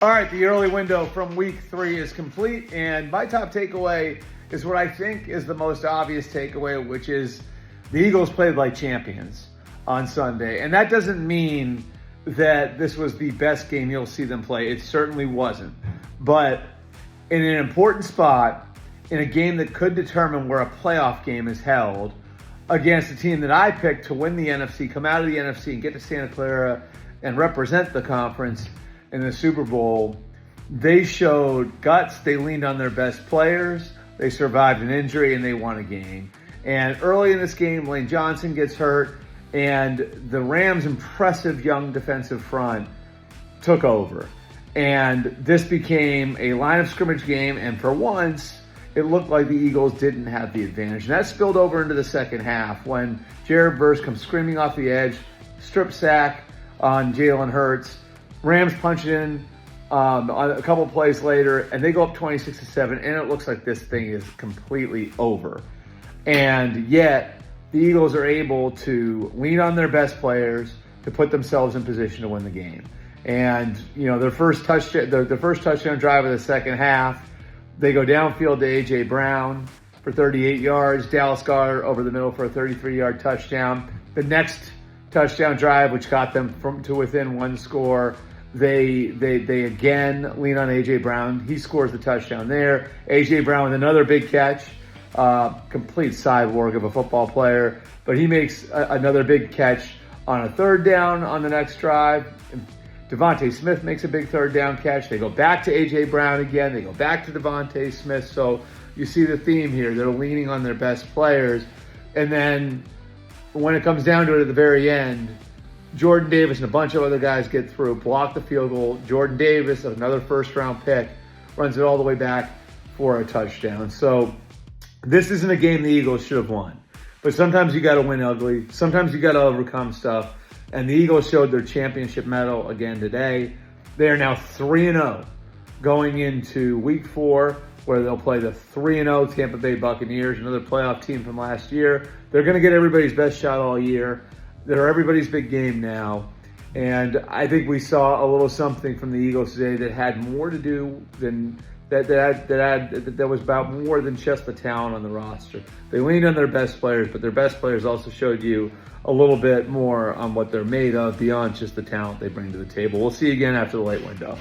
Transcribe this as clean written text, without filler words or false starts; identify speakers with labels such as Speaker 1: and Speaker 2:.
Speaker 1: All right, the early window from week 3 is complete, and my top takeaway is what I think is the most obvious takeaway, which is the Eagles played like champions on Sunday. And that doesn't mean that this was the best game you'll see them play. It certainly wasn't. But in an important spot, in a game that could determine where a playoff game is held, against a team that I picked to win the NFC, come out of the NFC and get to Santa Clara and represent the conference in the Super Bowl, they showed guts. They leaned on their best players. They survived an injury and they won a game. And early in this game, Lane Johnson gets hurt, and the Rams' impressive young defensive front took over. And this became a line of scrimmage game, and for once, it looked like the Eagles didn't have the advantage. And that spilled over into the second half when Jared Verse comes screaming off the edge, strip sack on Jalen Hurts. Rams punch it in a couple plays later, and they go up 26-7, and it looks like this thing is completely over. And yet, the Eagles are able to lean on their best players to put themselves in position to win the game. And, you know, their first touchdown drive of the second half, they go downfield to A.J. Brown for 38 yards. Dallas Goedert over the middle for a 33-yard touchdown. The next touchdown drive, which got them to within one score, they again lean on A.J. Brown. He scores the touchdown there. A.J. Brown with another big catch. Complete cyborg of a football player. But he makes another big catch on a third down on the next drive. Devontae Smith makes a big third down catch. They go back to A.J. Brown again. They go back to Devontae Smith. So you see the theme here. They're leaning on their best players. And then when it comes down to it at the very end, Jordan Davis and a bunch of other guys get through, block the field goal. Jordan Davis, another first-round pick, runs it all the way back for a touchdown. So this isn't a game the Eagles should have won. But sometimes you got to win ugly. Sometimes you got to overcome stuff. And the Eagles showed their championship medal again today. They are now 3-0 going into week 4, where they'll play the 3-0 Tampa Bay Buccaneers, another playoff team from last year. They're going to get everybody's best shot all year. They're everybody's big game now. And I think we saw a little something from the Eagles today that had more to do than that was about more than just the talent on the roster. They leaned on their best players, but their best players also showed you a little bit more on what they're made of beyond just the talent they bring to the table. We'll see you again after the late window.